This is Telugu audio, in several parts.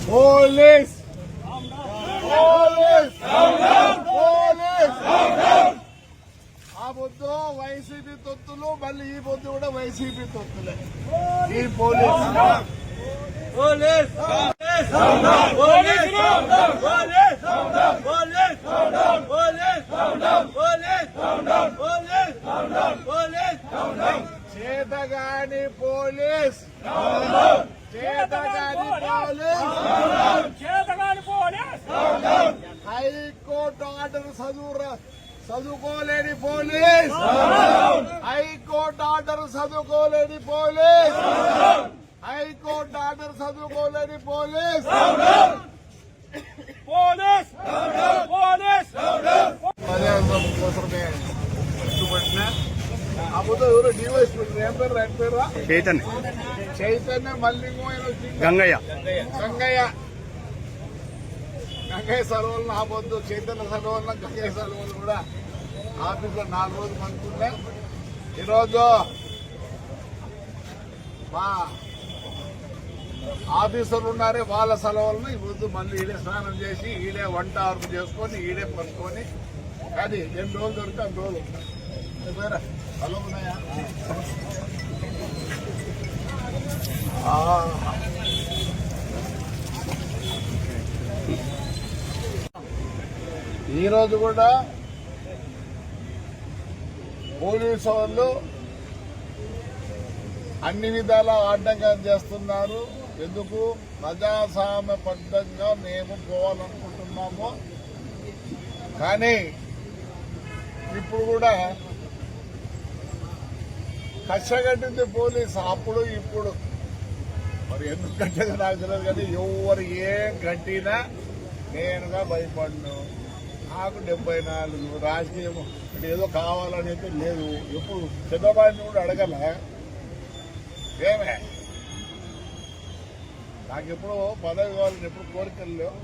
పోలీస్ పోలీస్ పోలీస్ ఆ పొద్దు వైసీపీ తొత్తులు మళ్ళీ ఈ పొద్దు కూడా వైసీపీ తొత్తులే ఈ police police police police police చేతగాని పోలీస్ చేతగాని పోలీస్ హైకోర్టు ఆర్డర్ చదువుకోలేని పోలీస్ హైకోర్టు ఆర్డర్ చదువుకోలేని పోలీస్ హైకోర్టు ఆర్డర్ చదువుకోలేని పోలీస్ పోలీస్ పోలీస్ కోసమే కట్టుబడిన ఆ పొద్దు ఎవరు డివైస్ ఏం పేరు రెడ్ పేరు చైతన్య మల్లింగం గంగయ్య గంగయ్య గంగయ్య సర్వలను ఆ పొద్దు చైతన్య సర్వలను గంగయ్య సర్వలు కూడా ఆఫీసులో 4 రోజులు అనుకుంటే ఈరోజు మా ఆఫీసర్లు ఉన్నారే వాళ్ళ సెలవులను ఈరోజు మళ్ళీ ఈడే స్నానం చేసి ఈడే వంట ఆర్పు చేసుకొని ఈడే పనుకొని కానీ 2 రోజులు దొరికితే 2 రోజులు ఉంటాయి హలో ఉన్నాయా ఈరోజు కూడా పోలీసు వాళ్ళు అన్ని విధాలా ఆటంకం చేస్తున్నారు. ఎందుకు ప్రజాస్వామ్యబద్ధంగా మేము పోవాలనుకుంటున్నాము. కానీ ఇప్పుడు కూడా కష్టగట్టింది పోలీసు అప్పుడు ఇప్పుడు మరి ఎందుకు కట్టేది నాకు తెలియదు. కానీ ఎవరు ఏం కట్టినా నేనుగా భయపడను. నాకు 74 రాజకీయం ఏదో కావాలని అయితే లేదు. ఎప్పుడు చంద్రబాబుని కూడా అడగల ఏమే నాకు ఎప్పుడు పదవి కావాలని ఎప్పుడు కోరికలు లేవు.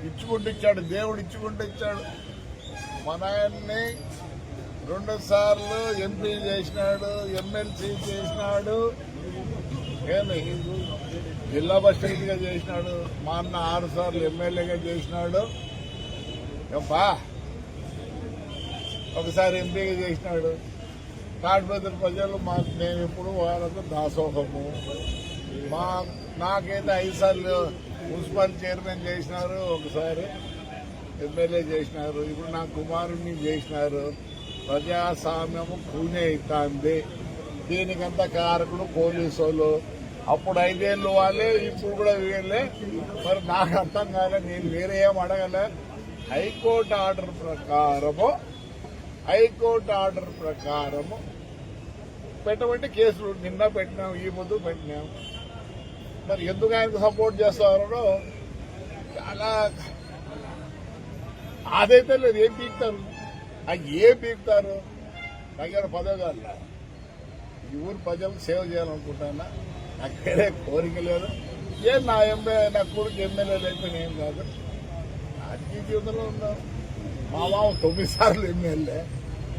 ఇచ్చుకుంటూ ఇచ్చాడు దేవుడు, ఇచ్చుకుంటూ ఇచ్చాడు. మా నాయన్ని 2 సార్లు ఎంపీ చేసినాడు, ఎమ్మెల్సీ చేసినాడు, ఏమి జిల్లా పరిషత్గా చేసినాడు. మా అన్న 6 సార్లు ఎమ్మెల్యేగా చేసినాడు. ఏబ్బా ఒకసారి ఎంపీగా చేసినాడు. కాటుపత్రి ప్రజలు మాకు నేను ఎప్పుడు వాళ్ళకు దాసోహము. నాకైతే 5 సార్లు మున్సిపల్ చైర్మన్ చేసినారు, ఒకసారి ఎమ్మెల్యే చేసినారు. ఇప్పుడు నా కుమారుడిని చేసినారు. ప్రజాస్వామ్యము కూనే అవుతుంది. దీనికంతా కారకుడు పోలీసు వాళ్ళు. అప్పుడు 5 ఏళ్ళు వాళ్ళే, ఇప్పుడు కూడా వీళ్ళే. మరి నాకు అర్థం కాలే, నేను వేరే ఏం అడగలే. హైకోర్టు ఆర్డర్ ప్రకారము పెట్టమంటే కేసులు నిన్న పెట్టినాం, ఈ ముందు పెట్టినాం. మరి ఎందుకు ఆయనకు సపోర్ట్ చేస్తారో చాలా అదైతే లేదు. ఏం పీకుతారు, ఏం పీకుతారు? దగ్గర పదవి కాదు. ఈ ఊరు ప్రజలకు సేవ చేయాలనుకుంటానా. నాకు వేరే కోరిక లేదు. నా కొడుకు ఎమ్మెల్యే లేకపోయినా ఏం కాదు. రాజకీయ జీవితంలో ఉన్నాను. మా మామ 9 సార్లు ఎమ్మెల్యే,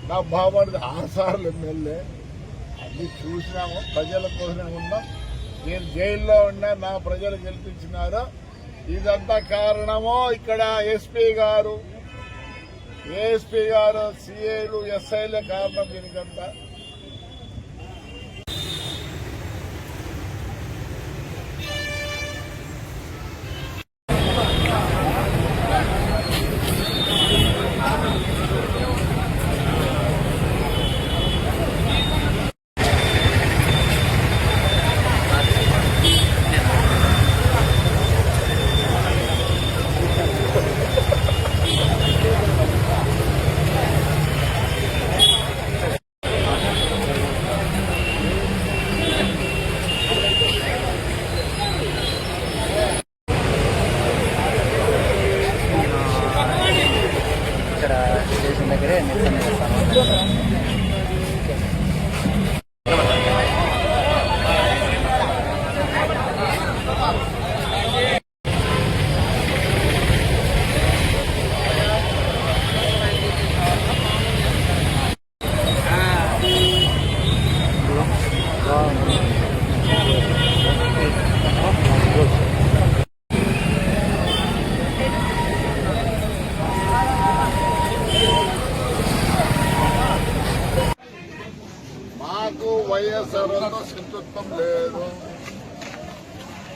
నా బాబాడిది 6 సార్లు ఎమ్మెల్యే. అన్ని చూసినాము, ప్రజల కోసమే ఉన్నాం. నేను జైల్లో ఉన్నా, నా ప్రజలు గెలిపించినారు. ఇదంతా కారణము ఇక్కడ ఎస్పీ గారు, సిఐలు, ఎస్ఐలే కారణం దీనికంతా.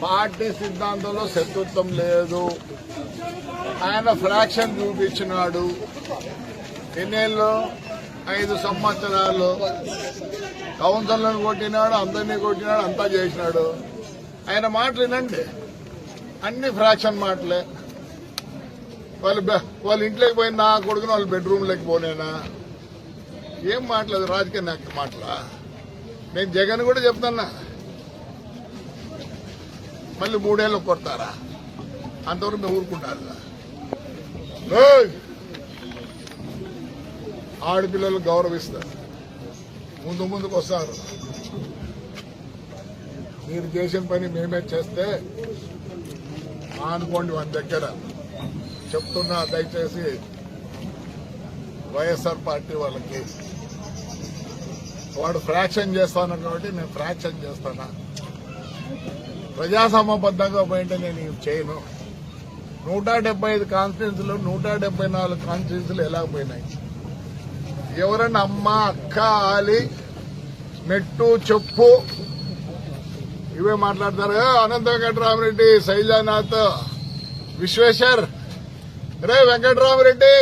పార్టీ సిద్ధాంతంలో శత్రుత్వం లేదు. ఆయన ఫ్రాక్షన్ చూపించినాడు. ఎన్నేళ్ళు 5 సంవత్సరాలు కౌన్సిలర్లను కొట్టినాడు, అందరినీ కొట్టినాడు, అంతా చేసినాడు. ఆయన మాటలు వినండి, అన్ని ఫ్రాక్షన్ మాటలే. వాళ్ళ ఇంట్లోకి పోయిన నా కొడుకుని వాళ్ళ బెడ్రూమ్లోకి పోనేనా? ఏం మాట్లాడదు రాజకీయ నాయకుల మాటలా? నేను జగన్ కూడా చెప్తున్నా, మళ్ళీ 3 ఏళ్ళు కొడతారా? అంతవరకు మేము ఊరుకుంటారు. ఆడపిల్లలు గౌరవిస్తారు, ముందుకు వస్తారు. మీరు చేసిన పని మేమే చేస్తే అనుకోండి. మన దగ్గర చెప్తున్నా, దయచేసి వైఎస్ఆర్ పార్టీ వాళ్ళకి, వాడు ఫ్రాక్షన్ చేస్తాను కాబట్టి నేను ఫ్రాక్షన్ చేస్తానా? ప్రజాసమబద్ధంగా పోయింటే నేను ఇవి చేయను. 175 కాన్స్టిట్యూన్సీలు 174 కాన్స్టిట్యూన్సీలు ఎలా పోయినాయి? ఎవరన్నా అమ్మ, అక్క, ఆలి, మెట్టు, చెప్పు ఇవే మాట్లాడతారు. అనంత వెంకటరామరెడ్డి, శైలానాథ్, విశ్వేశ్వర్, రే వెంకటరామరెడ్డి,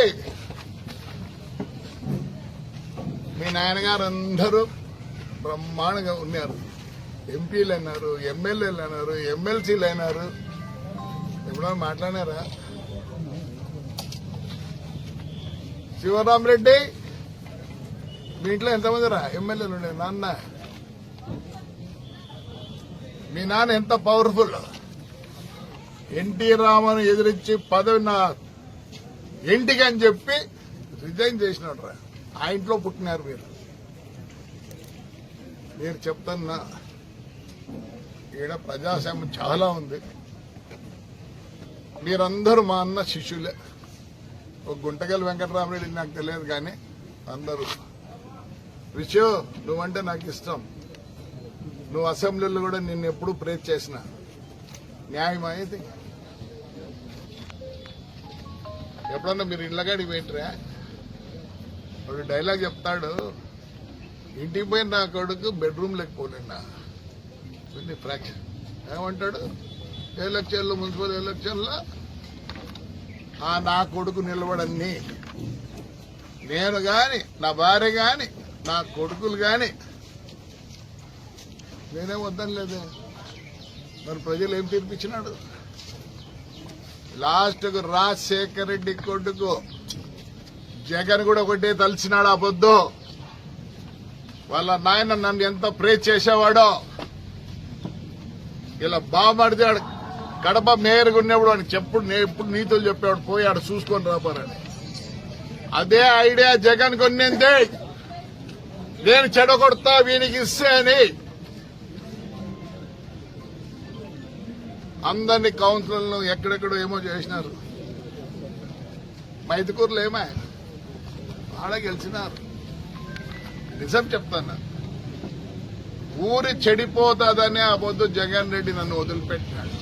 మీ నాయనగారు అందరూ బ్రహ్మాండంగా ఉన్నారు. ఎంపీలు అన్నారు, ఎమ్మెల్యేలు అన్నారు, ఎమ్మెల్సీలు అయినారు. ఎప్పుడో మాట్లాడారా? శివరామరెడ్డి, మీ ఇంట్లో ఎంతమంది రా ఎమ్మెల్యేలు ఉండే? నాన్న, మీ నాన్న ఎంత పవర్ఫుల్. ఎన్టీ రామను ఎదిరించి పదవి నా ఇంటికి అని చెప్పి రిజైన్ చేసినాడు రా. ఆ ఇంట్లో పుట్టినారు మీరు చెప్తున్నా. ఈడ ప్రజాస్వామ్యం చాలా ఉంది. మీరందరూ మా అన్న శిష్యులే. ఒక గుంటగల్ వెంకటరామరెడ్డి నాకు తెలియదు, కానీ అందరూ విషయం నువ్వంటే నాకు ఇష్టం. నువ్వు అసెంబ్లీలో కూడా నిన్ను ఎప్పుడు ప్రేజ్ చేసిన న్యాయమా? ఇది ఎప్పుడన్నా మీరు ఇళ్ళగాడికి పోయింట్రా? వాడు డైలాగ్ చెప్తాడు, ఇంటికి పోయిన నా కొడుకు బెడ్రూమ్ లేకపోలేనా? ఫ్రాక్షన్ ఏమంటాడు? ఎలక్షన్లో, మున్సిపల్ ఎలక్షన్లో నా కొడుకు నిలబడని, నేను గాని, నా భార్య గాని, నా కొడుకులు గాని నేనేం వద్దని లేదు. మరి ప్రజలు ఏం తీర్పిచ్చినాడు? లాస్ట్కు రాజశేఖర్ రెడ్డి కొడుకు జగన్ కూడా ఒకటే తలిచినాడు. ఆ పొద్దు వాళ్ళ నాయన నన్ను ఎంత ప్రేజ్ చేసేవాడో. ఇలా బాగుపడితే కడప మేయర్గా ఉన్నప్పుడు అని ఎప్పుడు నీతులు చెప్పేవాడు, పోయాడు చూసుకొని రాపారని. అదే ఐడియా జగన్ కొన్నింది. నేను చెడగొడతా వీనికి ఇస్తే అని అందరినీ కౌన్సిలర్లను ఎక్కడెక్కడో ఏమో చేసినారు. మైదుకూరులో ఏమో ఆడ గెలిచినారు. నిజం చెప్తాను, ఊరి చెడిపోతాదని ఆ పొద్దు జగన్ రెడ్డి నన్ను వదిలిపెట్టినాడు.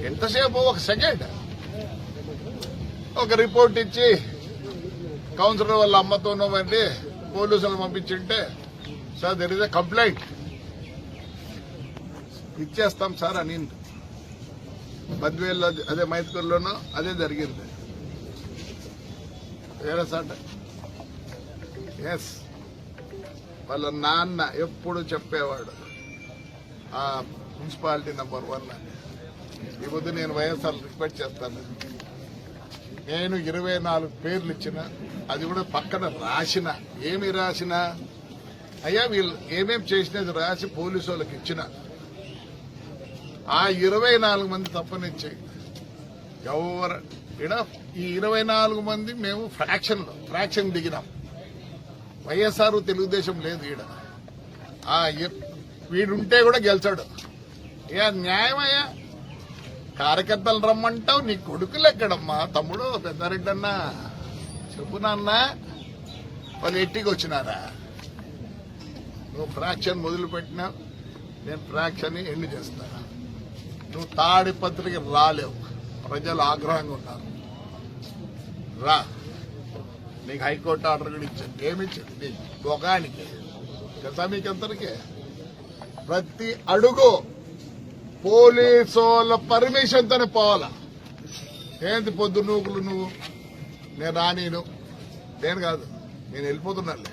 ఎంతసేపు ఒక సెకండ్ ఒక రిపోర్ట్ ఇచ్చి కౌన్సిలర్ వాళ్ళ అమ్మతోనో మరి పోలీసులు పంపించింటే, sir there is a complaint, ఇచ్చేస్తాం సార్ అని. బద్వేల్లో అదే మైదుకూరులోనూ అదే జరిగింది. వేరే సార్ ఎస్ వాళ్ళ నాన్న ఎప్పుడు చెప్పేవాడు ఆ మున్సిపాలిటీ నెంబర్ 1 అని. ఈ పొద్దు నేను వైఎస్ఆర్ రిక్వెస్ట్ చేస్తాను. నేను 24 పేర్లు ఇచ్చిన, అది కూడా పక్కన రాసిన. ఏమి రాసిన? అయ్యా వీళ్ళు ఏమేమి చేసినది రాసి పోలీసు వాళ్ళకి ఇచ్చిన. ఆ 24 మంది తప్పనిచ్చి ఎవరు ఈ 24 మంది మేము ఫ్రాక్షన్ దిగినాం. వైఎస్ఆర్ తెలుగుదేశం లేదు ఈడ. వీడుంటే కూడా గెలిచాడు. ఇక న్యాయమయ్యా, కార్యకర్తలు రమ్మంటావు, నీ కొడుకులు ఎక్కడమ్మా? తమ్ముడు పెద్దారెడ్డి అన్నా చెప్పు నాన్న, వాళ్ళు ఎట్టికి వచ్చినారా? నువ్వు ఫ్రాక్షన్ మొదలుపెట్టినా నేను ఫ్రాక్షన్ ఎండ్ చేస్తాను. నువ్వు తాడిపత్రికి రాలేవు, ప్రజలు ఆగ్రహంగా ఉన్నారు. రా, నీకు హైకోర్టు ఆర్డర్ కూడా ఇచ్చింది. ఏమిచ్చింది? నీకు ఒకనికి తెలుసా? మీకు అందరికీ ప్రతి అడుగు పోలీసు వాళ్ళ పర్మిషన్ తోనే పోవాలా. ఏంటి పొద్దు నువ్వు నేను రానీను నేను కాదు, నేను వెళ్ళిపోతున్నానులే.